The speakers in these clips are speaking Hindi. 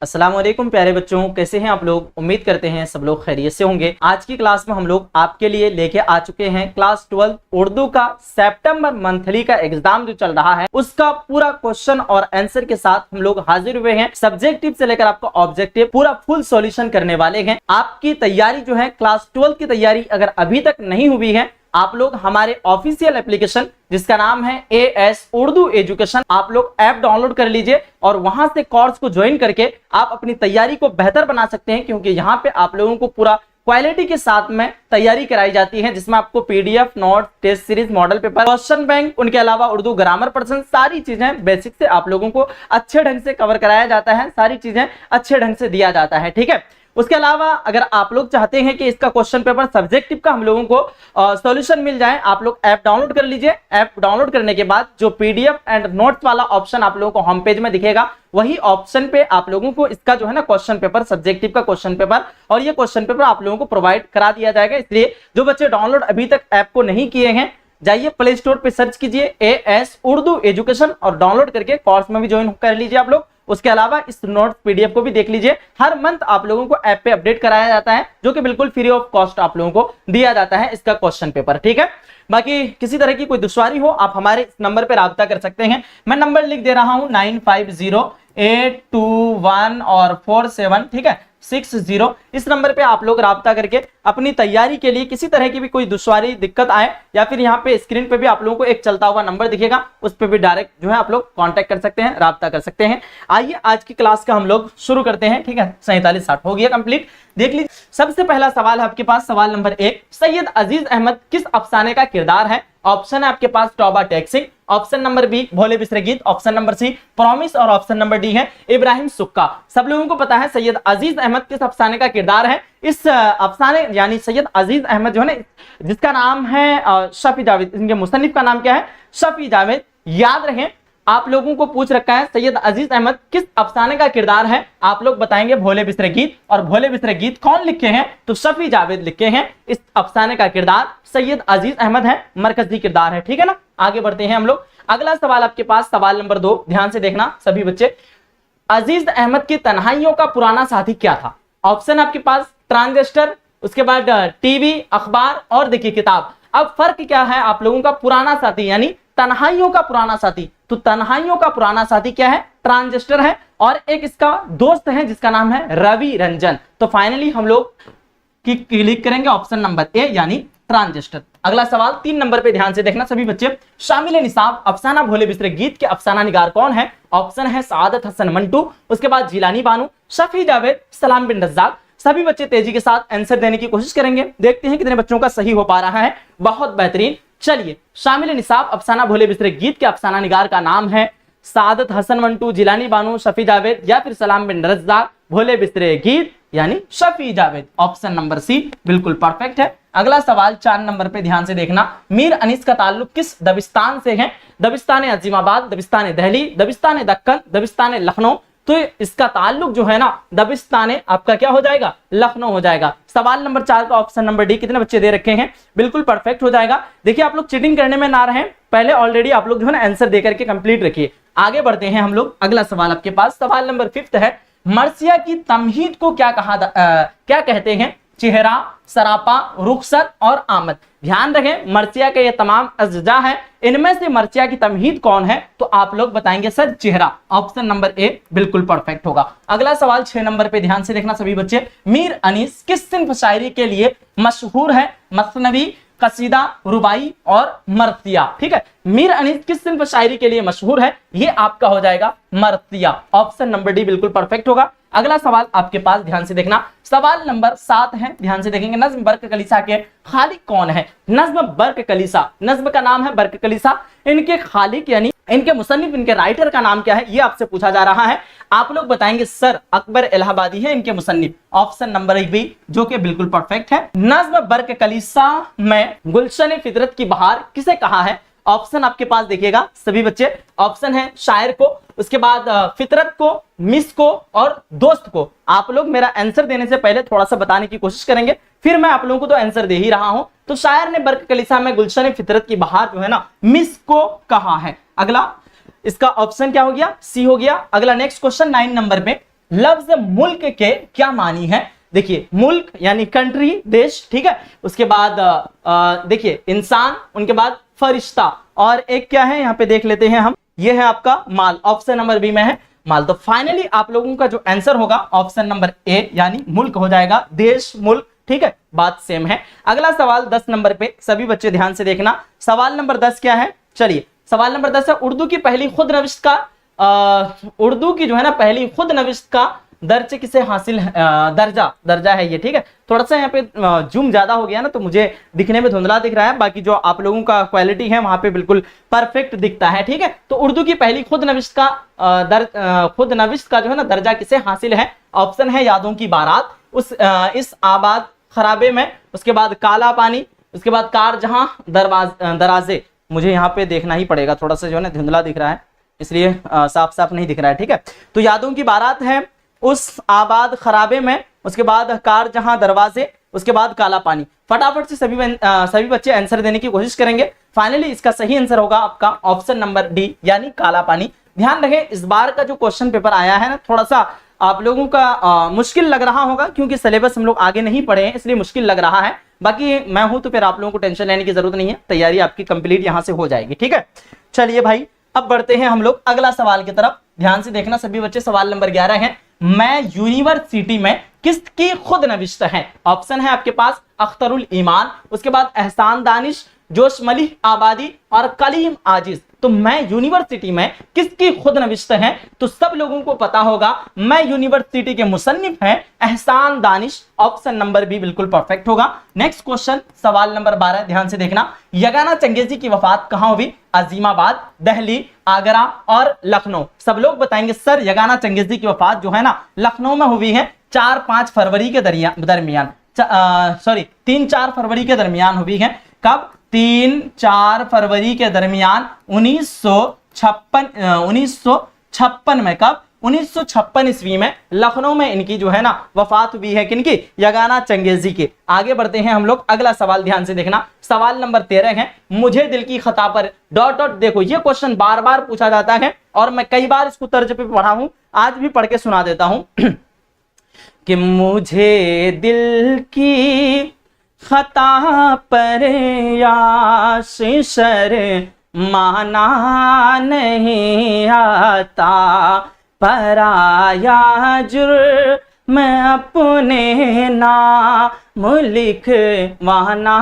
अस्सलाम वालेकुम प्यारे बच्चों, कैसे हैं आप लोग। उम्मीद करते हैं सब लोग खैरियत से होंगे। आज की क्लास में हम लोग आपके लिए लेके आ चुके हैं क्लास 12 उर्दू का सितंबर मंथली का एग्जाम जो चल रहा है उसका पूरा क्वेश्चन और आंसर के साथ हम लोग हाजिर हुए हैं। सब्जेक्टिव से लेकर आपका ऑब्जेक्टिव पूरा फुल सॉल्यूशन करने वाले हैं। आपकी तैयारी जो है क्लास 12 की तैयारी अगर अभी तक नहीं हुई है, आप लोग हमारे ऑफिशियल एप्लीकेशन जिसका नाम है AS उर्दू एजुकेशन, आप लोग ऐप डाउनलोड कर लीजिए और वहां से कोर्स को ज्वाइन करके आप अपनी तैयारी को बेहतर बना सकते हैं, क्योंकि यहाँ पे आप लोगों को पूरा क्वालिटी के साथ में तैयारी कराई जाती है, जिसमें आपको PDF, note, test series, model paper, question bank, उनके अलावा उर्दू ग्रामर पर्सन, सारी चीजें बेसिक से आप लोगों को अच्छे ढंग से कवर कराया जाता है, सारी चीजें अच्छे ढंग से दिया जाता है। ठीक है, उसके अलावा अगर आप लोग चाहते हैं कि इसका क्वेश्चन पेपर सब्जेक्टिव का हम लोगों को सॉल्यूशन मिल जाए, आप लोग ऐप डाउनलोड कर लीजिए। ऐप डाउनलोड करने के बाद जो PDF एंड नोट्स वाला ऑप्शन आप लोगों को होम पेज में दिखेगा, वही ऑप्शन पे आप लोगों को इसका जो है ना क्वेश्चन पेपर, सब्जेक्टिव का क्वेश्चन पेपर और ये क्वेश्चन पेपर आप लोगों को प्रोवाइड करा दिया जाएगा। इसलिए जो बच्चे डाउनलोड अभी तक ऐप को नहीं किए हैं, जाइए प्ले स्टोर पे सर्च कीजिए AS उर्दू एजुकेशन और डाउनलोड करके कोर्स में भी ज्वाइन कर लीजिए आप लोग। उसके अलावा इस नोट PDF को भी देख लीजिए। हर मंथ आप लोगों को ऐप पे अपडेट कराया जाता है, जो कि बिल्कुल फ्री ऑफ कॉस्ट आप लोगों को दिया जाता है इसका क्वेश्चन पेपर। ठीक है, बाकी किसी तरह की कोई दुश्वारी हो आप हमारे इस नंबर पे राब्ता कर सकते हैं। मैं नंबर लिख दे रहा हूं 950821 और 47, ठीक है 60। इस नंबर पे आप लोग राब्ता करके अपनी तैयारी के लिए किसी तरह की भी कोई दुश्वारी दिक्कत आए, या फिर यहाँ पे स्क्रीन पे भी आप लोगों को एक चलता हुआ नंबर दिखेगा, उस पे भी डायरेक्ट जो है आप लोग कांटेक्ट कर सकते हैं, राब्ता कर सकते हैं। आइए आज की क्लास का हम लोग शुरू करते हैं। ठीक है, 47-60 हो गया कंप्लीट। देख लीजिए, सबसे पहला सवाल है आपके पास, सवाल नंबर 1, सैयद अजीज अहमद किस अफसाने का किरदार है। ऑप्शन है आपके पास तौबा टैक्सी, ऑप्शन नंबर बी भोले बिसरे गीत, ऑप्शन नंबर सी प्रॉमिस और ऑप्शन नंबर डी है इब्राहिम सुक्का। सब लोगों को पता है सैयद अजीज अहमद किस अफसाने का किरदार है। इस अफसाने यानी सैयद अजीज अहमद जो है ना, जिसका नाम है शफी जावेद, इनके मुसन्निफ का नाम क्या है, शफी जावेद। याद रखें, आप लोगों को पूछ रखा है सैयद अजीज अहमद किस अफसाने का किरदार है, आप लोग बताएंगे भोले बिसरे गीत। और भोले बिसरे गीत कौन लिखे हैं, तो शफी जावेद लिखे हैं। इस अफसाने का किरदार सैयद अजीज अहमद है, मरकजी किरदार है। ठीक है ना, आगे बढ़ते हैं हम लोग। अगला सवाल आपके पास, सवाल नंबर 2, ध्यान से देखना सभी बच्चे। अजीज अहमद की तन्हाइयों का पुराना साथी क्या था। ऑप्शन आपके पास ट्रांजिस्टर, उसके बाद टीवी, अखबार और देखिए किताब। अब फर्क क्या है आप लोगों का, पुराना साथी यानी तन्हाइयों का पुराना साथी, तो तन्हाइयों का पुराना साथी क्या है, ट्रांजिस्टर है, और एक इसका दोस्त है जिसका नाम है रवि रंजन। तो फाइनली हम लोग क्लिक करेंगे ऑप्शन नंबर ए यानी ट्रांजिस्टर। अगला सवाल 3 नंबर पे ध्यान से देखना सभी बच्चे। शामिल निसाब अफसाना भोले बिसरे गीत के अफसाना निगार कौन है। ऑप्शन है सआदत हसन मंटू, उसके बाद जिलानी बानू, शफी जावेद, सलाम बिन रज्जाक। सभी बच्चे तेजी के साथ आंसर देने की कोशिश करेंगे, देखते हैं कितने बच्चों का सही हो पा रहा है। बहुत बेहतरीन। चलिए, शामिल निसाब अफसाना भोले बिसरे गीत के अफसाना निगार का नाम है सआदत हसन मंटू, जिलानी बानू, शफी जावेद या फिर सलाम बिन रज्जाक। भोले बिसरे गीत यानी Shafi Javed, option number C बिल्कुल परफेक्ट है। अगला सवाल 4 नंबर पे ध्यान से देखना। मीर अनीस का ताल्लुक किस दबिस्तान से है। दबिस्तान अजीमाबाद, दबिस्तान दिल्ली, दबिस्तान दक्कन, दबिस्तान लखनऊ। तो इसका ताल्लुक जो है ना दबिस्तान आपका क्या हो जाएगा, लखनऊ हो जाएगा। सवाल नंबर 4 का ऑप्शन नंबर डी कितने बच्चे दे रखे हैं, बिल्कुल परफेक्ट हो जाएगा। देखिए, आप लोग चीटिंग करने में ना रहें, पहले ऑलरेडी आप लोग जो है ना आंसर दे करके कंप्लीट रखिए। आगे बढ़ते हैं हम लोग। अगला सवाल आपके पास, सवाल नंबर 5 है, मर्सिया की तमहीद को क्या क्या कहते हैं। चेहरा, सरापा, रुखसत और आमद। ध्यान रखें, मर्सिया के ये तमाम अज्जा है, इनमें से मर्सिया की तमहीद कौन है, तो आप लोग बताएंगे सर चेहरा, ऑप्शन नंबर ए बिल्कुल परफेक्ट होगा। अगला सवाल 6 नंबर पे ध्यान से देखना सभी बच्चे। मीर अनीस किस सिंफ शायरी के लिए मशहूर है। मसनवी, कसीदा, रुबाई और मर्तिया। ठीक है, मीर अनीस किस सिंफ शायरी के लिए मशहूर है, ये आपका हो जाएगा मर्तिया, ऑप्शन नंबर डी बिल्कुल परफेक्ट होगा। अगला सवाल आपके पास ध्यान से देखना, सवाल नंबर 7 है, ध्यान से देखेंगे। नज्म बर्क कलीसा के खालिक कौन है। नज्म बर्क कलीसा, नज्म का नाम है बर्क कलीसा, इनके खालिक यानी इनके मुसन्निफ, इनके राइटर का नाम क्या है, ये आपसे पूछा जा रहा है। आप लोग बताएंगे सर अकबर इलाहाबादी है इनके मुसन्निफ, ऑप्शन नंबर बी जो कि बिल्कुल परफेक्ट है। नज्म बर्क कलीसा में गुलशन फितरत की बहार किसे कहा है। ऑप्शन आपके पास देखिएगा सभी बच्चे, ऑप्शन है शायर को, उसके बाद फितरत को, मिस को और दोस्त को। आप लोग मेरा आंसर देने से पहले थोड़ा सा बताने की कोशिश करेंगे, फिर मैं आप लोगों को तो आंसर दे ही रहा हूं। तो शायर ने बर्क कलीसा में गुलशन फितरत की बहार जो है ना मिस को कहा है। अगला इसका ऑप्शन क्या हो गया, सी हो गया। अगला नेक्स्ट क्वेश्चन 9 नंबर पे, लफ्ज मुल्क के क्या मानी है? देखिए मुल्क यानी कंट्री, देश, ठीक है। उसके बाद देखिए इंसान, उनके बाद फरिश्ता, और एक क्या है यहाँ पे देख लेते हैं हम, ये है आपका माल। ऑप्शन नंबर बी में है माल। तो फाइनली आप लोगों का जो आंसर होगा ऑप्शन नंबर ए यानी मुल्क हो जाएगा, देश, मुल्क, ठीक है, बात सेम है। अगला सवाल 10 नंबर पे, सभी बच्चे ध्यान से देखना। सवाल नंबर 10 क्या है? चलिए सवाल नंबर 10 है उर्दू की पहली खुद नविश्त का उर्दू की जो है ना पहली खुद नविश्त का दर्जे किसे हासिल दर्जा है ये, ठीक है। थोड़ा सा यहाँ पे जूम ज्यादा हो गया ना तो मुझे दिखने में धुंधला दिख रहा है, बाकी जो आप लोगों का क्वालिटी है वहां पे बिल्कुल परफेक्ट दिखता है, ठीक है। तो उर्दू की पहली खुद नविश्त का जो है ना दर्जा किसे हासिल है? ऑप्शन है यादों की बारात, इस आबाद खराबे में, उसके बाद काला पानी, उसके बाद कारजहां दराजे। मुझे यहाँ पे देखना ही पड़ेगा, थोड़ा सा जो है ना धुंधला दिख रहा है इसलिए साफ साफ नहीं दिख रहा है, ठीक है। तो यादों की बारात है, उस आबाद खराबे में, उसके बाद कारजहां दरवाजे, उसके बाद काला पानी। फटाफट से सभी बच्चे आंसर देने की कोशिश करेंगे। फाइनली इसका सही आंसर होगा आपका ऑप्शन नंबर डी यानी काला पानी। ध्यान रखें इस बार का जो क्वेश्चन पेपर आया है ना थोड़ा सा आप लोगों का मुश्किल लग रहा होगा, क्योंकि सिलेबस हम लोग आगे नहीं पढ़े हैं इसलिए मुश्किल लग रहा है। बाकी मैं हूं तो फिर आप लोगों को टेंशन लेने की जरूरत नहीं है, तैयारी आपकी कंप्लीट यहां से हो जाएगी, ठीक है। चलिए भाई अब बढ़ते हैं हम लोग अगला सवाल की तरफ। ध्यान से देखना सभी बच्चे, सवाल नंबर 11 है, मैं यूनिवर्सिटी में किसकी खुद नविश्त है? ऑप्शन है आपके पास अख्तरुल ईमान, उसके बाद एहसान दानिश, जोश मलिह आबादी और कलीम आजिज। तो मैं यूनिवर्सिटी में किसकी खुद नविश्त है? तो सब लोगों को पता होगा मैं यूनिवर्सिटी के मुसन्निफ हैं एहसान दानिश। ऑप्शन नंबर बी बिल्कुल परफेक्ट होगा। नेक्स्ट क्वेश्चन सवाल नंबर 12, ध्यान से देखना। यगाना चंगेजी की वफात कहां हुई? अजीमाबाद, दिल्ली, आगरा और लखनऊ। सब लोग बताएंगे सर यगाना चंगेजी की वफात जो है ना लखनऊ में हुई है 4-5 फरवरी के दरमियान, सॉरी 3-4 फरवरी के दरमियान हुई है। कब? 3-4 फरवरी के दरमियान 1956 में। कब? 1956 ईस्वी में लखनऊ में इनकी जो है ना वफात हुई है। किनकी? यगाना चंगेजी की। आगे बढ़ते हैं हम लोग, अगला सवाल ध्यान से देखना। सवाल नंबर 13 है, मुझे दिल की खता पर ... देखो ये क्वेश्चन बार बार पूछा जाता है और मैं कई बार इसको तर्ज पे पढ़ा हूं, आज भी पढ़ के सुना देता हूं कि मुझे दिल की खता पर याशिशर माना नहीं आता, पराया जुर्म अपने नाम लिखवाना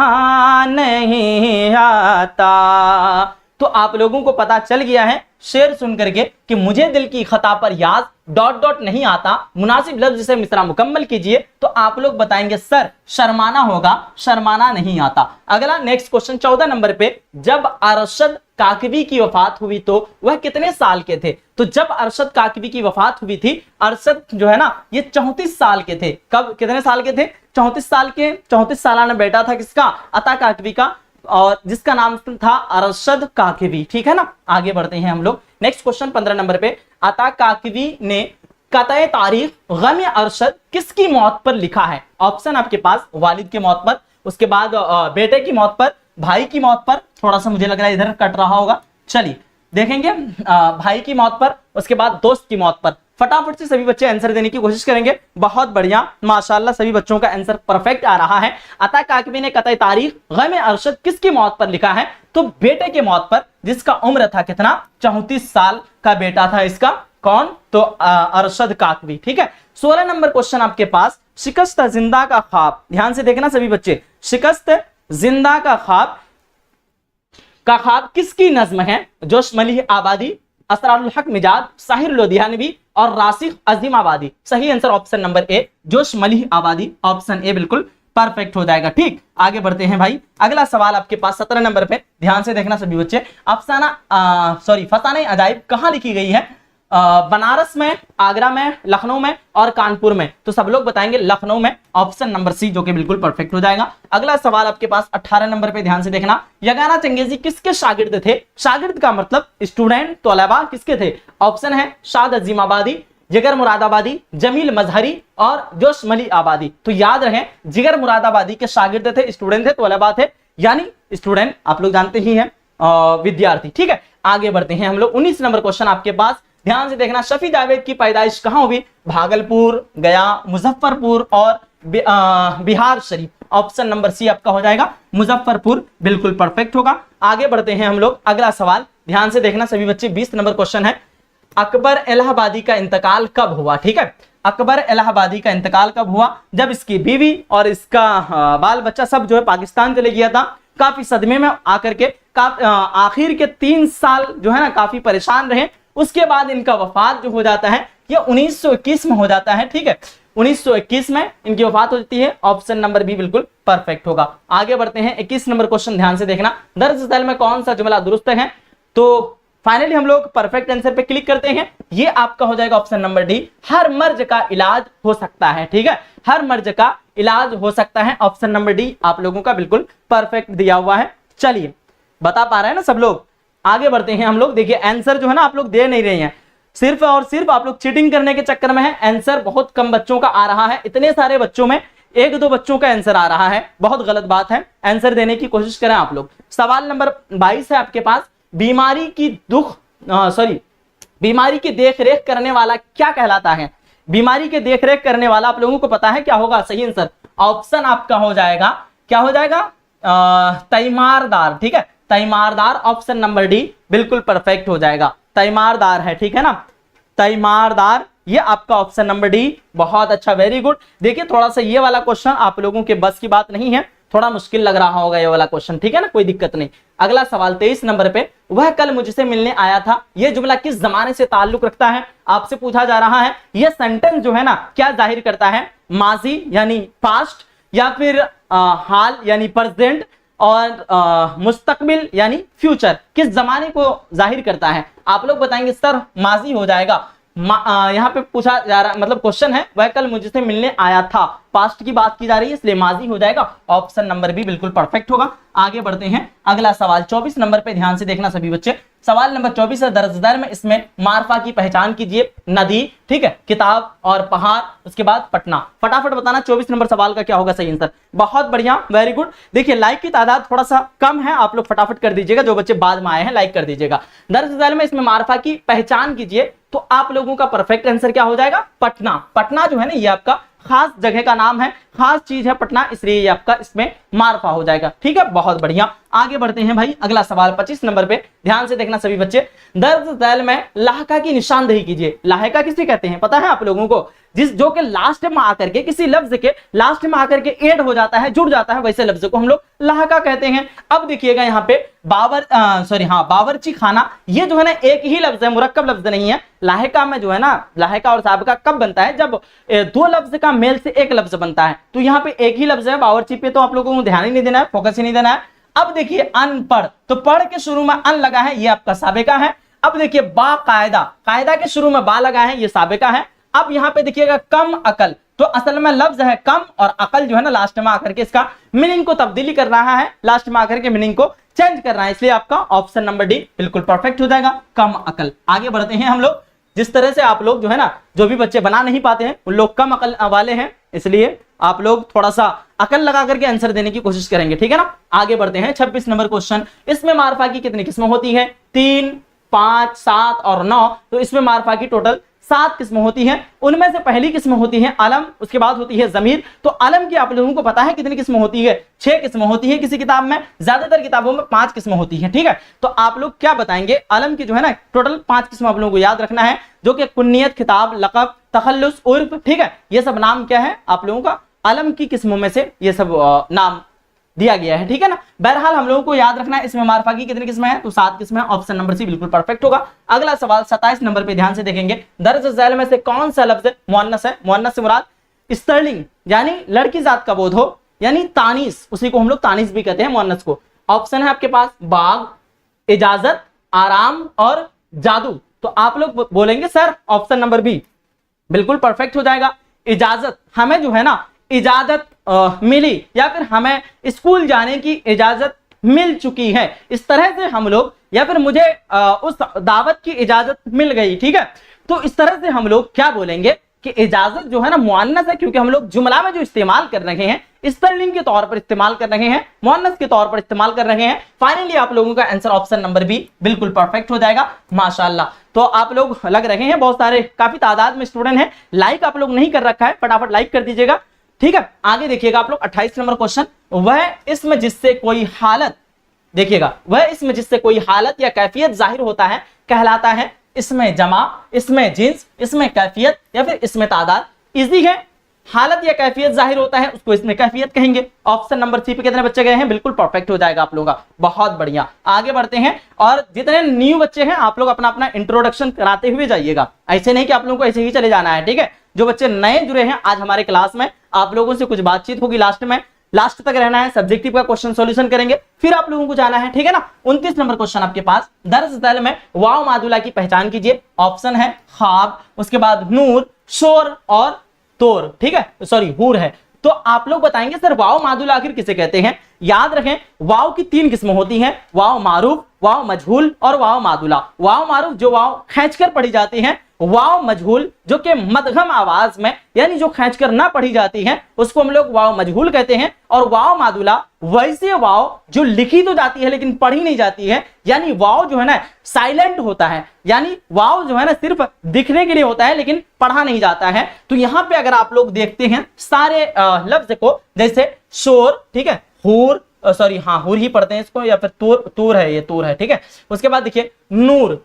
नहीं आता। तो आप लोगों को पता चल गया है शेर सुन करके कि मुझे दिल की खता पर याद ... नहीं आता, मुनासिब लफ्ज से मिसरा मुकम्मल कीजिए। तो आप लोग बताएंगे सर शर्माना होगा, शर्माना नहीं आता। अगला नेक्स्ट क्वेश्चन 14 नंबर पे, जब अरशद काकवी की वफात हुई तो वह कितने साल के थे? तो जब अरशद काकवी की वफात हुई थी, अरशद जो है ना ये 34 साल के थे। कब? कितने साल के थे? 34 साल के। 34 सालाना बेटा था किसका? अता काकवी का, और जिसका नाम था अरशद काकवी, ठीक है ना। आगे बढ़ते हैं हम लोग। नेक्स्ट क्वेश्चन 15 नंबर पे, अता काकवी ने कतए तारीख गम अरशद किसकी मौत पर लिखा है? ऑप्शन आपके पास वालिद की मौत पर, उसके बाद बेटे की मौत पर, भाई की मौत पर। थोड़ा सा मुझे लग रहा है इधर कट रहा होगा, चलिए देखेंगे। भाई की मौत पर, उसके बाद दोस्त की मौत पर। फटाफट से सभी बच्चे आंसर देने की कोशिश करेंगे। बहुत बढ़िया, माशाल्लाह सभी बच्चों का आंसर परफेक्ट आ रहा है। अता काकवी ने कतई तारीख गम अरशद किसकी मौत पर लिखा है? तो बेटे की मौत पर, जिसका उम्र था कितना? 34 साल का बेटा था इसका। कौन? तो अरशद काकवी, ठीक है। 16 नंबर क्वेश्चन आपके पास, शिकस्त जिंदा का ख्वाब। ध्यान से देखना सभी बच्चे, शिकस्त जिंदा का ख्वाब किसकी नज्म है? जोश मलिह आबादी, असरारुल हक मिजाज, साहिर लोधियानवी और रासिख अजीम आबादी। सही आंसर ऑप्शन नंबर ए जोश मलिह आबादी, ऑप्शन ए बिल्कुल परफेक्ट हो जाएगा। ठीक, आगे बढ़ते हैं भाई। अगला सवाल आपके पास 17 नंबर पे, ध्यान से देखना सभी बच्चे। फसाने अजाइब कहां लिखी गई है? बनारस में, आगरा में, लखनऊ में और कानपुर में। तो सब लोग बताएंगे लखनऊ में, ऑप्शन नंबर सी जो कि बिल्कुल परफेक्ट हो जाएगा। अगला सवाल आपके पास 18 नंबर पे, ध्यान से देखना। यगाना चंगेजी किसके शागिर्द थे? शागिर्द का मतलब स्टूडेंट, तलबा किसके थे? ऑप्शन है शाद अजीम आबादी, जिगर मुरादाबादी, जमील मजहरी और जोश मली आबादी। तो याद रहे जिगर मुरादाबादी के शागिर्द थे, स्टूडेंट थे, तलबा थे, यानी स्टूडेंट आप लोग जानते ही हैं, विद्यार्थी। ठीक है, आगे बढ़ते हैं हम लोग। 19 नंबर क्वेश्चन आपके पास, ध्यान से देखना, शफी जावेद की पैदाइश कहां हुई? भागलपुर, गया, मुजफ्फरपुर और बिहार शरीफ। ऑप्शन नंबर सी आपका हो जाएगा मुजफ्फरपुर, बिल्कुल परफेक्ट होगा। आगे बढ़ते हैं हम लोग, अगला सवाल ध्यान से देखना सभी बच्चे, 20 नंबर क्वेश्चन है, अकबर इलाहाबादी का इंतकाल कब हुआ? ठीक है, अकबर इलाहाबादी का इंतकाल कब हुआ? जब इसकी बीवी और इसका बाल बच्चा सब जो है पाकिस्तान चले गया था, काफी सदमे में आकर के आखिर के 3 साल जो है ना काफी परेशान रहे। उसके बाद इनका वफात जो हो जाता है ये 1921 में हो जाता है। ठीक है, 1921 में इनकी वफात हो जाती है। ऑप्शन नंबर बी बिल्कुल परफेक्ट होगा। आगे बढ़ते हैं, 21 नंबर क्वेश्चन ध्यान से देखना, दर्ज झैल में कौन सा जुमला दुरुस्त है? तो फाइनली हम लोग परफेक्ट आंसर पे क्लिक करते हैं। ये आपका हो जाएगा ऑप्शन नंबर डी, हर मर्ज का इलाज हो सकता है। ठीक है, हर मर्ज का इलाज हो सकता है। ऑप्शन नंबर डी आप लोगों का बिल्कुल परफेक्ट दिया हुआ है। चलिए, बता पा रहे हैं ना सब लोग? आगे बढ़ते हैं हम लोग। देखिए आंसर जो है ना आप लोग दे नहीं रहे हैं, सिर्फ और सिर्फ आप लोग चीटिंग करने के चक्कर में है। आंसर बहुत कम बच्चों का आ रहा है, इतने सारे बच्चों में 1-2 बच्चों का आंसर आ रहा है, बहुत गलत बात है। आंसर देने की कोशिश करें आप लोग। सवाल नंबर 22 है आपके पास, बीमारी की देख रेख करने वाला क्या कहलाता है? बीमारी की देख रेख करने वाला आप लोगों को पता है क्या होगा? सही आंसर ऑप्शन आपका हो जाएगा, क्या हो जाएगा? तैमारदार। ठीक है, तैमारदार, ऑप्शन नंबर डी बिल्कुल परफेक्ट हो जाएगा। तैमारदार है, ठीक है ना, तैमारदार, ये आपका ऑप्शन नंबर डी। बहुत अच्छा, वेरी गुड। देखिए थोड़ा सा ये वाला क्वेश्चन आप लोगों के बस की बात नहीं है, थोड़ा मुश्किल लग रहा होगा ये वाला क्वेश्चन, ठीक है ना, कोई दिक्कत नहीं। अगला सवाल 23 नंबर पे, वह कल मुझसे मिलने आया था, यह जुमला किस जमाने से ताल्लुक रखता है? आपसे पूछा जा रहा है। यह सेंटेंस जो है ना क्या जाहिर करता है? माजी यानी पास्ट, या फिर हाल यानी प्रेजेंट, और मुस्तकबिल यानी फ्यूचर, किस जमाने को जाहिर करता है? आप लोग बताएंगे सर माजी हो जाएगा। यहाँ पे पूछा जा रहा, मतलब क्वेश्चन है वह कल मुझसे मिलने आया था, पास्ट की बात की जा रही है, इसलिए माजी हो जाएगा। ऑप्शन नंबर बी बिल्कुल परफेक्ट होगा। आगे बढ़ते हैं, अगला सवाल 24 नंबर पे ध्यान से देखना सभी बच्चे। सवाल नंबर 24 है, दर्जदार में इसमें मारफा की पहचान कीजिए। नदी, ठीक है, किताब और पहाड़, उसके बाद पटना। फटाफट बताना 24 नंबर सवाल का क्या होगा सही आंसर। बहुत बढ़िया, वेरी गुड। देखिए लाइक की तादाद थोड़ा सा कम है, आप लोग फटाफट कर दीजिएगा, जो बच्चे बाद में आए हैं लाइक कर दीजिएगा। दर्जदार में इसमें मारफा की पहचान कीजिए, तो आप लोगों का परफेक्ट आंसर क्या हो जाएगा? पटना। पटना जो है ना ये आपका खास जगह का नाम है, खास चीज है पटना, इसलिए ये आपका इसमें मारफा हो जाएगा। ठीक है, बहुत बढ़िया। आगे बढ़ते हैं भाई, अगला सवाल 25 नंबर पे ध्यान से देखना सभी बच्चे। दर्ज झैल में लाहका की निशानदेही कीजिए। लाहका किसे कहते हैं पता है आप लोगों को? जिस जो के लास्ट में आकर के, किसी लफ्ज के लास्ट में आकर के ऐड हो जाता है, जुड़ जाता है, वैसे लफ्ज को हम लोग लाहका कहते हैं। अब देखिएगा यहाँ पे बावर्ची खाना, ये जो है ना एक ही लफ्ज है, मुरक्कब लफ्ज नहीं है। लाहका में जो है ना, लाहका और साबका कब बनता है? जब 2 लफ्ज का मेल से एक लफ्ज बनता है। तो यहाँ पे एक ही लफ्ज है, बावर्ची पे तो आप लोगों को ध्यान ही नहीं देना है, फोकस ही नहीं देना है। अब देखिए अनपढ़, तो पढ़ के शुरू में अन लगा है, ये आपका साबिका है। अब देखिए बाकायदा, कायदा के शुरू में बा लगा है, ये साबिका है। अब यहाँ पे देखिएगा कम अकल, तो असल में लफ्ज है कम, और अकल जो है ना लास्ट में आकर के इसका मीनिंग को तब्दीली कर रहा है, लास्ट में आकर के मीनिंग को चेंज कर रहा है, इसलिए आपका ऑप्शन नंबर डी बिल्कुल परफेक्ट हो जाएगा, कम अकल। आगे बढ़ते हैं हम लोग। जिस तरह से आप लोग जो है ना, जो भी बच्चे बना नहीं पाते हैं उन लोग कम अकल वाले हैं, इसलिए आप लोग थोड़ा सा अकल लगा करके आंसर देने की कोशिश करेंगे, ठीक है ना। आगे बढ़ते हैं, 26 नंबर क्वेश्चन। इसमें मारफा की कितनी किस्में होती है? 3, 5, 7 और 9। तो इसमें मारफा की टोटल 7 किस्में होती हैं। उनमें से पहली किस्म होती है अलम, उसके बाद होती है जमीर। तो अलम की आप लोगों को पता है कितनी किस्में होती है? 6 किस्में होती है किसी किताब में, ज्यादातर किताबों में 5 किस्में होती है, ठीक है। तो आप लोग क्या बताएंगे? अलम की जो है ना टोटल 5 किस्में आप लोगों को याद रखना है, जो कि कुन्नियत, खिताब, लक़ब, तखल्लुस, उर्फ, ठीक है, ये सब नाम क्या है आप लोगों का? अलम की किस्मों में से ये सब नाम दिया गया है, ठीक है ना। बहरहाल हम लोगों को याद रखना है इसमें मारफा की कितनी किस्में हैं? तो 7 किस्में। ऑप्शन नंबर सी बिल्कुल परफेक्ट होगा। अगला सवाल 27 नंबर पे ध्यान से देखेंगे। दर्ज झैल में से कौन सा लफ्ज मुअन्नस है? मुअन्नस से मुराद स्त्रीलिंग यानी लड़की जात का बोध हो, यानी तानीस, उसी को हम लोग तानीस भी कहते हैं मुअन्नस को। ऑप्शन है आपके पास बाग, इजाजत, आराम और जादू। तो आप लोग बोलेंगे सर ऑप्शन नंबर बी बिल्कुल परफेक्ट हो जाएगा। इजाजत, हमें जो है ना इजाजत मिली, या फिर हमें स्कूल जाने की इजाजत मिल चुकी है, इस तरह से हम लोग, या फिर मुझे उस दावत की इजाजत मिल गई, ठीक है। तो इस तरह से हम लोग क्या बोलेंगे कि इजाजत जो है ना मुअन्नस है, क्योंकि हम लोग जुमला में जो इस्तेमाल कर रहे हैं स्त्रीलिंग के तौर पर इस्तेमाल कर रहे हैं, मुअन्नस के तौर पर इस्तेमाल कर रहे हैं। फाइनली आप लोगों का आंसर ऑप्शन नंबर बी बिल्कुल परफेक्ट हो जाएगा। माशाल्लाह, तो आप लोग लग रहे हैं, बहुत सारे काफी तादाद में स्टूडेंट हैं। लाइक आप लोग नहीं कर रखा है, फटाफट लाइक कर दीजिएगा, ठीक है। आगे देखिएगा आप लोग 28 नंबर क्वेश्चन, वह इसमें जिससे कोई हालत, देखिएगा, वह इसमें जिससे कोई हालत या कैफियत जाहिर होता है कहलाता है इसमें जमा, इसमें जिन्स, इसमें कैफियत या फिर इसमें तादाद। इजी है, हालत या कैफियत जाहिर होता है उसको इसमें कैफियत कहेंगे। ऑप्शन नंबर सी पे कितने बच्चे गए हैं? बिल्कुल परफेक्ट हो जाएगा आप लोगों का, बहुत बढ़िया। आगे बढ़ते हैं, और जितने न्यू बच्चे हैं आप लोग अपना अपना इंट्रोडक्शन कराते हुए जाइएगा, ऐसे नहीं कि आप लोगों को ऐसे ही चले जाना है, ठीक है। जो बच्चे नए जुड़े हैं आज हमारे क्लास में, आप लोगों से कुछ बातचीत होगी लास्ट में, लास्ट तक रहना है, सब्जेक्टिव का क्वेश्चन सॉल्यूशन करेंगे, फिर आप लोगों को जाना है, ठीक है ना। 29 नंबर क्वेश्चन आपके पास, दर्ज दल में वाव मादुला की पहचान कीजिए। ऑप्शन है ख्वाब, उसके बाद नूर, शोर और तोर, ठीक है, सॉरी हूर है। तो आप लोग बताएंगे सर वाव मादुला आखिर किसे कहते हैं। याद रखें वाव की 3 किस्में होती हैं, वाव मारूफ, वाव मजहूल और वाव मादुला। वाव मारूफ जो वाव खींचकर पढ़ी जाती है, वाव मजहूल जो कि मदगम आवाज में यानी जो खींचकर ना पढ़ी जाती है उसको हम लोग वाव मजहूल कहते हैं। और वाव मादुला वैसे वाव जो लिखी तो जाती है लेकिन पढ़ी नहीं जाती है, यानी वाव जो है ना साइलेंट होता है, यानी वाव जो है ना सिर्फ दिखने के लिए होता है लेकिन पढ़ा नहीं जाता है। तो यहां पे अगर आप लोग देखते हैं सारे लफ्ज को, जैसे शोर, ठीक है, हूर, सॉरी हाँ हूर ही पढ़ते हैं इसको, या फिर तूर, तूर है, ये तूर है, ठीक है। उसके बाद देखिए नूर,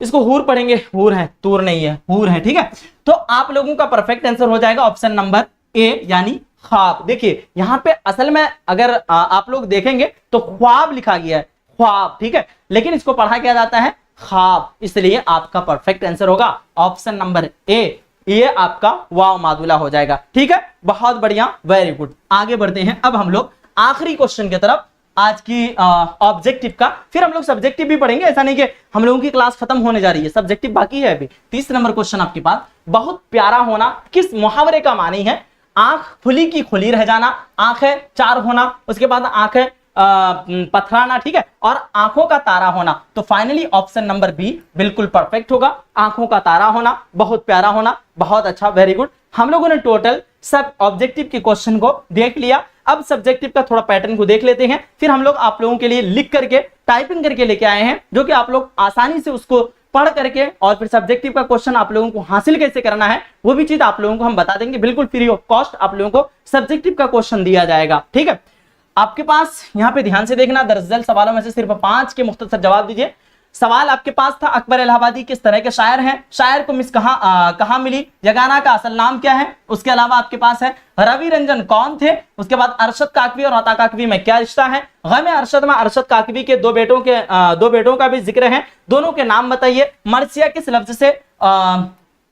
इसको हूर पढ़ेंगे, हूर है, तूर नहीं है, हूर है, ठीक है। तो आप लोगों का परफेक्ट आंसर हो जाएगा ऑप्शन नंबर ए यानी ख्वाब। देखिए यहां पे असल में अगर आप लोग देखेंगे तो ख्वाब लिखा गया है, ख्वाब, ठीक है, लेकिन इसको पढ़ा क्या जाता है ख्वाब, इसलिए आपका परफेक्ट आंसर होगा ऑप्शन नंबर ए, ये आपका वाव मादुला हो जाएगा, ठीक है। बहुत बढ़िया, वेरी गुड। आगे बढ़ते हैं अब हम लोग आखिरी क्वेश्चन की तरफ, आज की ऑब्जेक्टिव का, फिर हम लोग सब्जेक्टिव भी पढ़ेंगे, ऐसा नहीं कि हम लोगों की क्लास खत्म होने जा रही है, सब्जेक्टिव बाकी है अभी। 30 नंबर क्वेश्चन आपके पास, बहुत प्यारा होना किस मुहावरे का मानी है। आंख खुली की खुली रह जाना, आंखें चार होना, उसके बाद आंखें पथराना, ठीक है, और आंखों का तारा होना। तो फाइनली ऑप्शन नंबर बी बिल्कुल परफेक्ट होगा, आंखों का तारा होना, बहुत प्यारा होना, बहुत अच्छा, वेरी गुड। हम लोगों ने टोटल सब ऑब्जेक्टिव के क्वेश्चन को देख लिया। अब सब्जेक्टिव का थोड़ा पैटर्न को देख लेते हैं, फिर हम लोग आप लोगों के लिए लिख करके टाइपिंग करके लेके आए हैं, जो कि आप लोग आसानी से उसको पढ़ करके और फिर सब्जेक्टिव का क्वेश्चन आप लोगों को हासिल कैसे करना है वो भी चीज आप लोगों को हम बता देंगे, बिल्कुल फ्री ऑफ कॉस्ट आप लोगों को सब्जेक्टिव का क्वेश्चन दिया जाएगा, ठीक है। आपके पास यहाँ पे ध्यान से देखना, दरअसल सवालों में से सिर्फ 5 के मुख्तसर जवाब दीजिए। सवाल आपके पास था अकबर इलाहाबादी किस तरह के शायर हैं, शायर को मिस कहां मिली, यगाना का असल नाम क्या है। उसके अलावा आपके पास है रवि रंजन कौन थे, उसके बाद अरशद काकवी और अता काकवी में क्या रिश्ता है। गम अरशद में अरशद काकवी के दो बेटों का भी जिक्र है, दोनों के नाम बताइए। मर्सिया किस लफ्ज से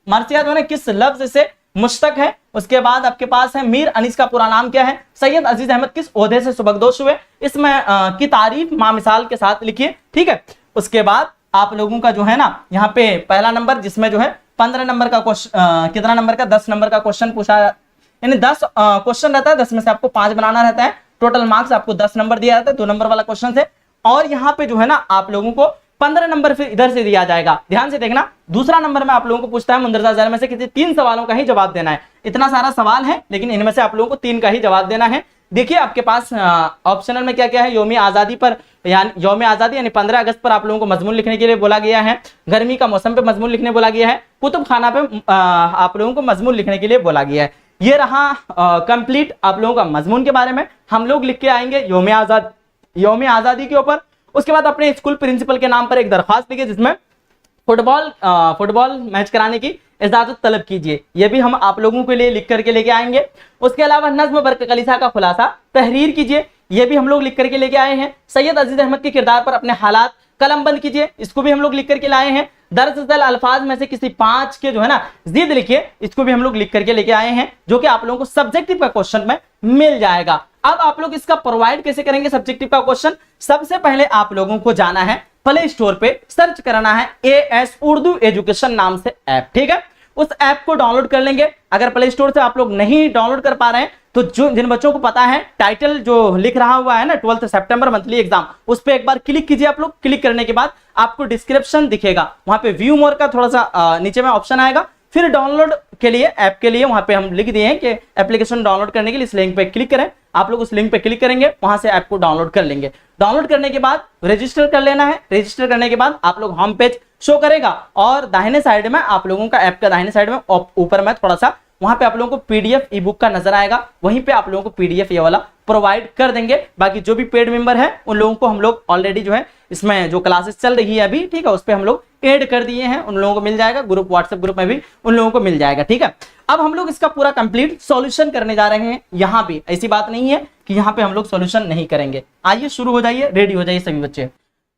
मर्सिया दोनों किस लफ्ज से मुश्तक है। उसके बाद आपके पास है मीर अनीस का पूरा नाम क्या है। सैयद अजीज अहमद किस ओहदे से सुबकदोश हुए, इसमें की तारीफ मामिसाल के साथ लिखिए, ठीक है। उसके बाद आप लोगों का जो है ना यहाँ पे पहला नंबर जिसमें जो है 15 नंबर का क्वेश्चन, कितना नंबर का 10 नंबर का क्वेश्चन पूछा, यानी 10 क्वेश्चन रहता है, 10 में से आपको 5 बनाना रहता है, टोटल मार्क्स आपको 10 नंबर दिया जाता है 2 नंबर वाला क्वेश्चन से। और यहाँ पे जो है ना आप लोगों को 15 नंबर फिर इधर से दिया जाएगा, ध्यान से देखना। दूसरा नंबर में आप लोगों को पूछता है मुंदरजा ज़ैल में से किसी 3 सवालों का ही जवाब देना है। इतना सारा सवाल है लेकिन इनमें से आप लोगों को 3 का ही जवाब देना है। देखिए आपके पास ऑप्शनल में क्या क्या है। यौम आज़ादी पर यौम आज़ादी यानी 15 अगस्त पर आप लोगों को मजमून लिखने के लिए बोला गया है। गर्मी का मौसम पे मजमून लिखने बोला गया है। कुतुब खाना पे आप लोगों को मजमून लिखने के लिए बोला गया है। ये रहा कंप्लीट आप लोगों का मजमून के बारे में। हम लोग लिख के आएंगे यौम आज़ादी के ऊपर। उसके बाद अपने स्कूल प्रिंसिपल के नाम पर एक दरखास्त लिखिए जिसमें फुटबॉल मैच कराने की इजाजत तलब कीजिए। यह भी हम आप लोगों के लिए लिख करके लेके आएंगे। उसके अलावा नज्म बर्क कलीसा का खुलासा तहरीर कीजिए, यह भी हम लोग लिख करके लेके आए हैं। सैयद अजीज अहमद के किरदार पर अपने हालात कलम बंद कीजिए, इसको भी हम लोग लिख करके लाए हैं। दरअसल अल्फाज में से किसी 5 के जो है ना जिद लिखिए, इसको भी हम लोग लिख करके लेके आए हैं, जो कि आप लोगों को सब्जेक्टिव का क्वेश्चन में मिल जाएगा। अब आप लोग इसका प्रोवाइड कैसे करेंगे सब्जेक्टिव का क्वेश्चन। सबसे पहले आप लोगों को जाना है प्ले स्टोर पे, सर्च करना है AS उर्दू एजुकेशन नाम से ऐप, ठीक है। उस ऐप को डाउनलोड कर लेंगे। अगर प्ले स्टोर से आप लोग नहीं डाउनलोड कर पा रहे हैं तो जिन बच्चों को पता है टाइटल जो लिख रहा हुआ है ना 12 सितंबर मंथली एग्जाम, उस पर एक बार क्लिक कीजिए आप लोग। क्लिक करने के बाद आपको डिस्क्रिप्शन दिखेगा, वहां पे व्यू मोर का थोड़ा सा नीचे में ऑप्शन आएगा, फिर डाउनलोड के लिए वहां पे हम लिख दिए हैं कि एप्लीकेशन डाउनलोड करने के लिए इस लिंक पे क्लिक करें। आप लोग उस लिंक पे क्लिक करेंगे, वहां से ऐप को डाउनलोड कर लेंगे। डाउनलोड करने के बाद रजिस्टर कर लेना है। रजिस्टर करने के बाद आप लोग होम पेज शो करेगा और दाहिने साइड में आप लोगों का ऐप का दाहिने साइड में ऊपर में थोड़ा सा वहां पे आप लोगों को पीडीएफ ई बुक का नजर आएगा, वहीं पे आप लोगों को पीडीएफ ये वाला प्रोवाइड कर देंगे। बाकी जो भी पेड मेंबर है उन लोगों को हम लोग ऑलरेडी जो है इसमें जो क्लासेस चल रही है अभी, ठीक है, उस पर हम लोग ऐड कर दिए हैं, उन लोगों को मिल जाएगा। ग्रुप व्हाट्सएप ग्रुप में भी उन लोगों को मिल जाएगा, ठीक है। अब हम लोग इसका पूरा कंप्लीट सॉल्यूशन करने जा रहे हैं। यहाँ भी ऐसी बात नहीं है कि यहाँ पे हम लोग सॉल्यूशन नहीं करेंगे। आइए शुरू हो जाइए, रेडी हो जाइए सभी बच्चे।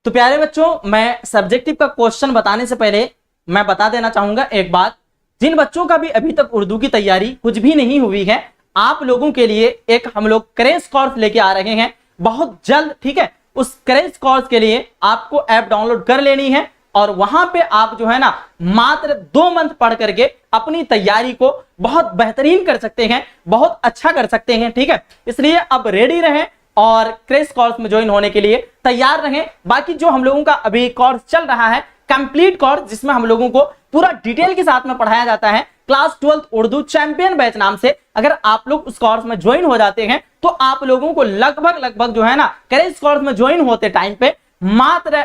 तो प्यारे बच्चों, मैं सब्जेक्टिव का क्वेश्चन बताने से पहले मैं बता देना चाहूंगा एक बात, जिन बच्चों का भी अभी तक उर्दू की तैयारी कुछ भी नहीं हुई है, आप लोगों के लिए एक हम लोग क्रैश कोर्स लेके आ रहे हैं बहुत जल्द, ठीक है। उस क्रैश कोर्स के लिए आपको ऐप डाउनलोड कर लेनी है और वहां पे आप जो है ना मात्र 2 मंथ पढ़ करके अपनी तैयारी को बहुत बेहतरीन कर सकते हैं, बहुत अच्छा कर सकते हैं, ठीक है। इसलिए अब रेडी रहें और क्रैश कोर्स में ज्वाइन होने के लिए तैयार रहें। बाकी जो हम लोगों का अभी कोर्स चल रहा है कंप्लीट कोर्स, जिसमें हम लोगों को पूरा डिटेल के साथ में पढ़ाया जाता है, क्लास 12 उर्दू चैंपियन बैच नाम से, अगर आप लोग उस कोर्स में ज्वाइन हो जाते हैं तो आप लोगों को लगभग जो है ना क्रैश कोर्स में ज्वाइन होते टाइम पे मात्र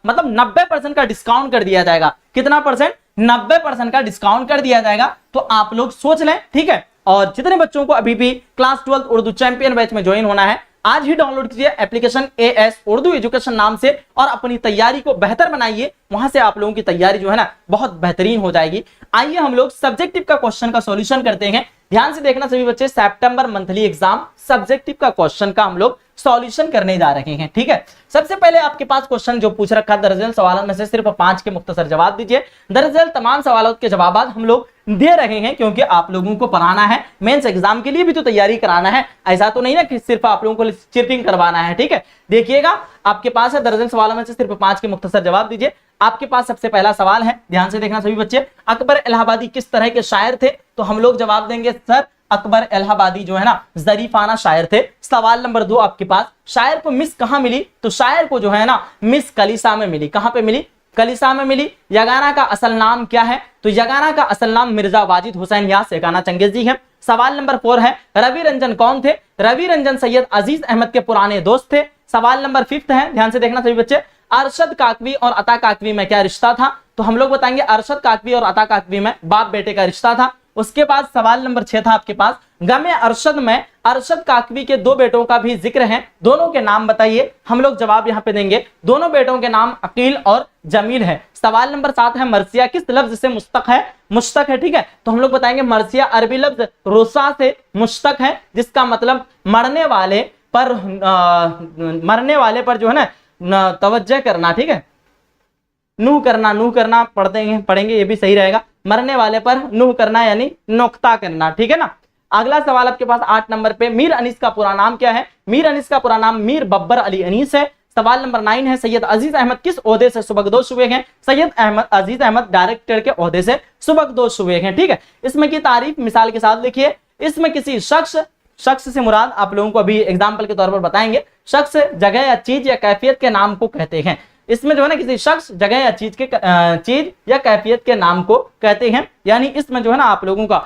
मतलब 90% का डिस्काउंट कर दिया जाएगा। कितना परसेंट? 90% का डिस्काउंट कर दिया जाएगा। तो आप लोग सोच लें, ठीक है। और जितने बच्चों को अभी भी क्लास 12 उर्दू चैंपियन बैच में ज्वाइन होना है, आज ही डाउनलोड कीजिए एप्लीकेशन AS उर्दू एजुकेशन नाम से और अपनी तैयारी को बेहतर बनाइए। वहां से आप लोगों की तैयारी जो है ना बहुत बेहतरीन हो जाएगी। आइए हम लोग सब्जेक्टिव का क्वेश्चन का सॉल्यूशन करते हैं। ध्यान से देखना सभी बच्चे, सितंबर मंथली एग्जाम सब्जेक्टिव का क्वेश्चन का हम लोग सॉल्यूशन करने जा रहे हैं, ठीक है। सबसे पहले आपके पास क्वेश्चन जो पूछ रखा, दर्जन सवालों में से सिर्फ 5 के मुख्तसर जवाब दीजिए। दरअसल तमाम सवालों के जवाब हम लोग दे रहे हैं क्योंकि आप लोगों को पढ़ाना है, मेंस एग्जाम के लिए भी तो तैयारी कराना है। ऐसा तो नहीं ना कि सिर्फ आप लोगों को चीटिंग करवाना है, ठीक है। देखिएगा आपके पास है दर्जन सवालों में से सिर्फ 5 के मुख्तसर जवाब दीजिए। आपके पास सबसे पहला सवाल है, ध्यान से देखना सभी बच्चे, अकबर इलाहाबादी किस तरह के शायर थे? तो हम लोग जवाब देंगे सर अकबर इलाहाबादी जो है ना ज़रीफाना शायर थे। सवाल नंबर 2 आपके पास, शायर को मिस कहां मिली? तो शायर को जो है ना मिस कलीसा में मिली। कहां पे मिली? कलीसा में मिली। यगाना का असल नाम क्या है? तो यगाना का असल नाम मिर्जा वाजिद हुसैन या यगाना चंगेजी है। सवाल नंबर 4 है, रवि रंजन कौन थे? रवि रंजन सैयद अजीज अहमद के पुराने दोस्त थे। सवाल नंबर 5 है, ध्यान से देखना सभी बच्चे, अरशद काकवी और अता काकवी में क्या रिश्ता था? तो हम लोग बताएंगे अरशद काकवी और अता काकवी में बाप बेटे का रिश्ता था। उसके बाद सवाल नंबर 6 था आपके पास, गमे अरशद में अरशद काकवी के 2 बेटों का भी जिक्र है, दोनों के नाम बताइए। हम लोग जवाब यहाँ पे देंगे, दोनों बेटों के नाम अकील और जमील है। सवाल नंबर 7 है, मरसिया किस लफ्ज से मुश्तक है? मुश्तक है, ठीक है। तो हम लोग बताएंगे मरसिया अरबी लफ्ज रुसा से मुश्तक है, जिसका मतलब मरने वाले पर जो है ना तवज्जो करना, ठीक है। नूह करना पढ़ेंगे ये भी सही रहेगा। मरने वाले पर नूह करना यानी नुक्ता करना, ठीक है ना। अगला सवाल आपके पास 8 नंबर पे, मीर अनीस का पूरा नाम क्या है? मीर अनीस का पूरा नाम मीर बब्बर अली अनीस है। सवाल नंबर 9 है, सैयद अजीज अहमद किस ओहदे से सुबकदोश हुए हैं? सैयद अजीज अहमद डायरेक्टर के ओहदे से सुबकदोश हुए हैं, ठीक है। इसमें की तारीफ मिसाल के साथ लिखिए। इसमें किसी शख्स से मुराद आप लोगों को अभी एग्जाम्पल के तौर पर बताएंगे, शख्स, जगह या चीज या कैफियत के नाम को कहते हैं। इसमें जो है ना किसी शख्स, जगह या चीज या कैफियत के नाम को कहते हैं। यानी इसमें जो है ना आप लोगों का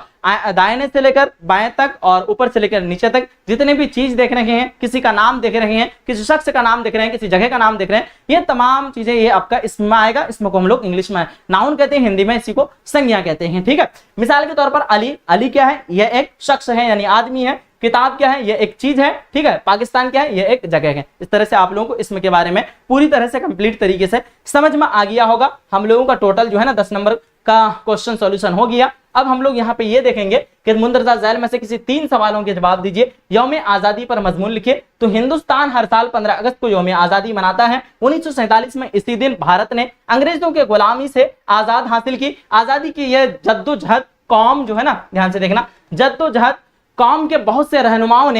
दाहिने से लेकर बाएं तक और ऊपर से लेकर नीचे तक जितने भी चीज देख रहे हैं, किसी का नाम देख रहे हैं, किसी शख्स का नाम देख रहे हैं, किसी जगह का नाम देख रहे हैं, ये तमाम चीजें ये आपका इसमें आएगा। इसमें को हम लोग इंग्लिश में नाउन कहते हैं, हिंदी में इसी को संज्ञा कहते हैं, ठीक है। मिसाल के तौर पर अली क्या है? यह एक शख्स है यानी आदमी है। किताब क्या है? ये एक चीज है, ठीक है। पाकिस्तान क्या है? ये एक जगह है। इस तरह से आप लोगों को इसमें के बारे में पूरी तरह से कंप्लीट तरीके से समझ में आ गया होगा। हम लोगों का टोटल जो है ना 10 नंबर का क्वेश्चन सॉल्यूशन हो गया। अब हम लोग यहाँ पे ये देखेंगे कि मुंदरजा झैल में से किसी 3 सवालों के जवाब दीजिए। यौम आजादी पर मजमून लिखिए। तो हिंदुस्तान हर साल 15 अगस्त को यौम आजादी मनाता है। 1947 में इसी दिन भारत ने अंग्रेजों के गुलामी से आजाद हासिल की। आजादी की यह जद्दोजहद कौम जो है ना, ध्यान से देखना, जद्दोजहद कौम के बहुत से रहनुमा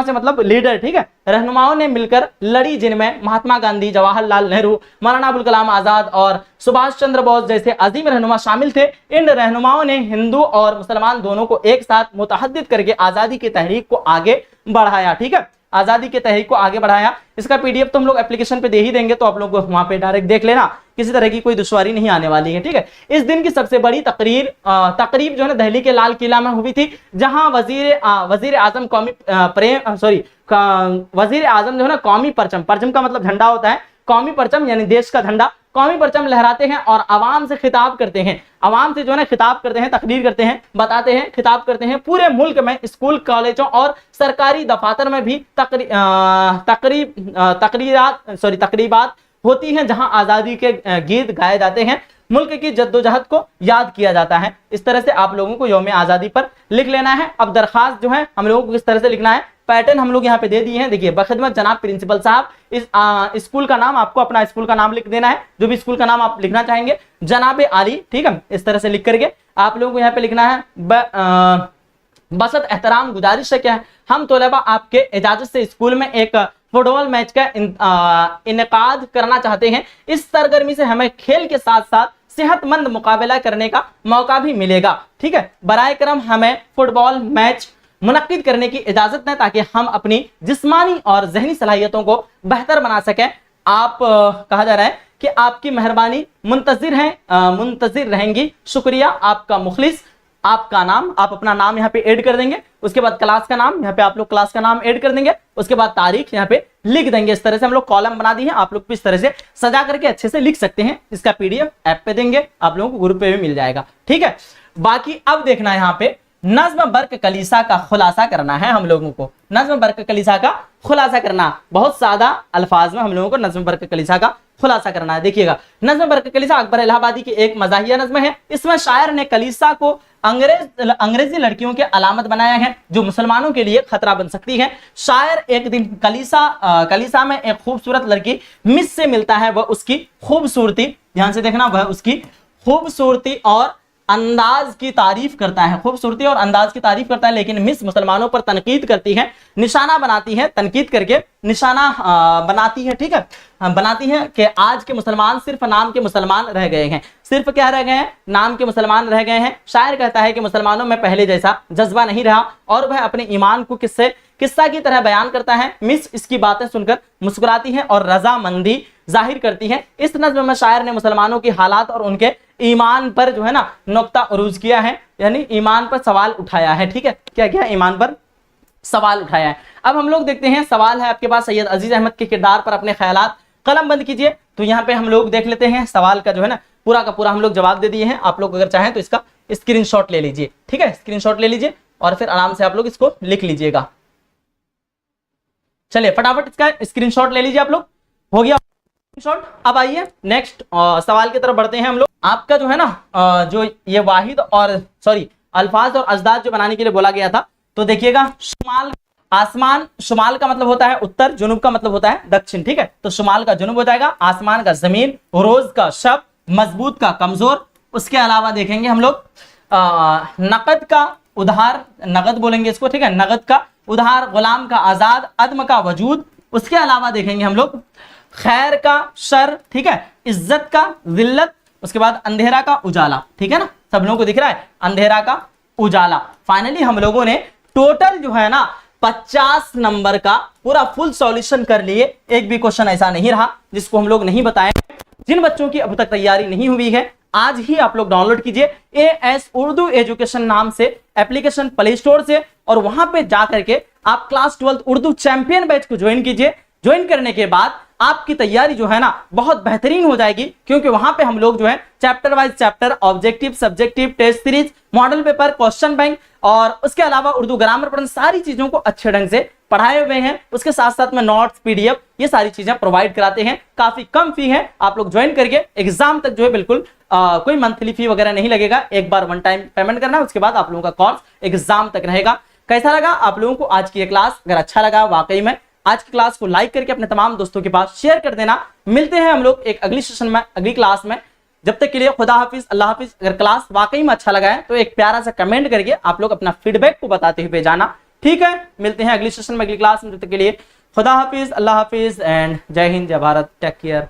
से मतलब लीडर, ठीक है, रहनुमाओं ने मिलकर लड़ी, जिनमें महात्मा गांधी, जवाहरलाल नेहरू, मौलाना अबुल कलाम आजाद और सुभाष चंद्र बोस जैसे अजीम रहनुमा शामिल थे। इन रहनुमाओं ने हिंदू और मुसलमान दोनों को एक साथ मुतहद्दिद करके आजादी की तहरीक को आगे बढ़ाया, ठीक है। आजादी के तहरीक को आगे बढ़ाया। इसका पीडीएफ तो हम लोग एप्लीकेशन पे दे ही देंगे, तो आप लोग वहां पे डायरेक्ट देख लेना, किसी तरह की कोई दुश्वारी नहीं आने वाली है, ठीक है। इस दिन की सबसे बड़ी तकरीब जो है ना दिल्ली के लाल किला में हुई थी, जहां वजीर आजम वजीर आजम जो है ना कौमी परचम का मतलब झंडा होता है, कौमी परचम यानी देश का झंडा, कौमी परचम लहराते हैं और आवाम से खिताब करते हैं, आवाम से जो है ना खिताब करते हैं, तकरीर करते हैं, बताते हैं, खिताब करते हैं। पूरे मुल्क में स्कूल, कॉलेजों और सरकारी दफातर में भी तकरीबात होती हैं, जहां आजादी के गीत गाए जाते हैं, मुल्क की जद्दोजहद को याद किया जाता है। इस तरह से आप लोगों को यौम आजादी पर लिख लेना है। अब दरखास्त जो है हम लोगों को किस तरह से लिखना है, पैटर्न हम लोग यहाँ पे दे दिए हैं। देखिए, बखिदमत जनाब प्रिंसिपल साहब, इस स्कूल का नाम, आपको अपना स्कूल का नाम लिख देना है, जो भी स्कूल का नाम आप लिखना चाहेंगे, जनाब आली, ठीक है। इस तरह से लिख करके आप लोगों को यहाँ पे लिखना है बसत एहतराम गुजारिश है क्या है, हम तलबा आपके इजाजत से स्कूल में एक फुटबॉल मैच का इनेकाद करना चाहते हैं। इस सरगर्मी से हमें खेल के साथ साथ सेहतमंद मुकाबला करने का मौका भी मिलेगा, ठीक है। बराए करम हमें फुटबॉल मैच मुनक्किद करने की इजाजत दें, ताकि हम अपनी जिस्मानी और जहनी सलाहियतों को बेहतर बना सकें। आप कहा जा रहा है कि आपकी मेहरबानी मुंतजिर रहेंगी, शुक्रिया, आपका मुखलिस। आपका नाम, आप अपना नाम यहाँ पे ऐड कर देंगे, उसके बाद क्लास का नाम, यहाँ पे आप लोग क्लास का नाम ऐड कर देंगे, उसके बाद तारीख यहाँ पे लिख देंगे। इस तरह से हम लोग कॉलम बना दी है, आप लोग इस तरह से सजा करके अच्छे से लिख सकते हैं। इसका पीडीएफ ऐप पे देंगे, आप लोगों को ग्रुप पे भी मिल जाएगा, ठीक है। बाकी अब देखना है यहाँ पे नज्म बर्क कलीसा का खुलासा करना है हम लोगों को, नज्म बर्क कलीसा का खुलासा करना, बहुत सादा अल्फाज में हम लोगों को नज्म बर्क कलीसा का खुलासा करना है। देखिएगा, नज्म बर्क कलीसा अकबर इलाहाबादी की एक मज़ाहिया नज्म है। इसमें शायर ने कलीसा को अंग्रेजी लड़कियों के अलामत बनाया है, जो मुसलमानों के लिए खतरा बन सकती है। शायर एक दिन कलीसा में एक खूबसूरत लड़की मिस से मिलता है, वह उसकी खूबसूरती, ध्यान से देखना, वह उसकी खूबसूरती और अंदाज की तारीफ करता है, खूबसूरती और अंदाज की तारीफ करता है, लेकिन मिस मुसलमानों पर तनकीद करती है, निशाना बनाती है, तनकीद करके निशाना बनाती है, ठीक है, बनाती है कि आज के मुसलमान सिर्फ नाम के मुसलमान रह गए हैं। सिर्फ क्या रह गए हैं? नाम के मुसलमान रह गए हैं। शायर कहता है कि मुसलमानों में पहले जैसा जज्बा नहीं रहा, और वह अपने ईमान को किस्सा की तरह बयान करता है। मिस इसकी बातें सुनकर मुस्कुराती है और रजामंदी जाहिर करती है। इस नज़्म में शायर ने मुसलमानों की हालात और उनके ईमान पर जो है ना नुक्ता उरूज किया है, यानी ईमान पर सवाल उठाया है, ठीक है। क्या क्या? ईमान पर सवाल उठाया है। अब हम लोग देखते हैं, सवाल है आपके पास, सैयद अजीज अहमद के किरदार पर अपने ख्यालात कलम बंद कीजिए। तो यहाँ पे हम लोग देख लेते हैं सवाल का जो है ना पूरा का पूरा हम लोग जवाब दे दिए हैं। आप लोग अगर चाहें तो इसका स्क्रीनशॉट ले लीजिए, ठीक है, स्क्रीनशॉट ले लीजिए और फिर आराम से आप लोग इसको लिख लीजिएगा। चलिए फटाफट इसका स्क्रीनशॉट ले लीजिए आप लोग, हो गया स्क्रीनशॉट। अब आइए नेक्स्ट सवाल की तरफ बढ़ते हैं हम लोग। आपका जो है ना जो ये वाहिद और अल्फाज और अजदाद जो बनाने के लिए बोला गया था, तो देखिएगा, शुमाल आसमान, शुमाल का मतलब होता है उत्तर, जुनूब का मतलब होता है दक्षिण, ठीक है। तो शुमाल का जुनूब हो जाएगा, आसमान का जमीन, रोज का शब, मजबूत का कमजोर। उसके अलावा देखेंगे हम लोग नकद का उधार, नगद बोलेंगे इसको, ठीक है, नगद का उधार, गुलाम का आजाद, अदम का वजूद। उसके अलावा देखेंगे हम लोग खैर का शर, ठीक है, इज्जत का जिल्लत। उसके बाद अंधेरा का उजाला, ठीक है ना, सब लोगों को दिख रहा है अंधेरा का उजाला। फाइनली हम लोगों ने टोटल जो है ना 50 नंबर का पूरा फुल सॉल्यूशन कर लिए। एक भी क्वेश्चन ऐसा नहीं रहा जिसको हम लोग नहीं बताए। जिन बच्चों की अब तक तैयारी नहीं हुई है, आज ही आप लोग डाउनलोड कीजिए AS उर्दू एजुकेशन नाम से एप्लीकेशन प्ले स्टोर से, और वहां पे जा करके आप क्लास 12 उर्दू चैंपियन बैच को ज्वाइन कीजिए। ज्वाइन करने के बाद आपकी तैयारी जो है ना बहुत बेहतरीन हो जाएगी, क्योंकि वहां पे हम लोग जो है chapter wise chapter, objective, subjective, test series, model paper, question bank और उसके अलावा उर्दू ग्रामर पढ़ने, सारी चीजों को अच्छे ढंग से पढ़ाए हुए हैं। उसके साथ साथ में नोट्स, PDF, ये सारी चीजें प्रोवाइड कराते हैं। काफी कम फी है, आप लोग ज्वाइन करके एग्जाम तक जो है बिल्कुल कोई मंथली फी वगैरह नहीं लगेगा। एक बार वन टाइम पेमेंट करना, उसके बाद आप लोगों का कोर्स एग्जाम तक रहेगा। कैसा लगा आप लोगों को आज की ये क्लास? अगर अच्छा लगा वाकई में, आज की क्लास को लाइक करके अपने तमाम दोस्तों के पास शेयर कर देना। मिलते हैं हम लोग एक अगली सेशन में, अगली क्लास में। जब तक के लिए खुदा हाफिज, अल्लाह हाफिज। अगर क्लास वाकई में अच्छा लगा है तो एक प्यारा सा कमेंट करके आप लोग अपना फीडबैक को बताते हुए जाना, ठीक है। मिलते हैं अगली सेशन में, अगली क्लास में। जब तक के लिए खुदा हाफिज, अल्लाह हाफिज एंड जय हिंद, जय भारत, टेक केयर।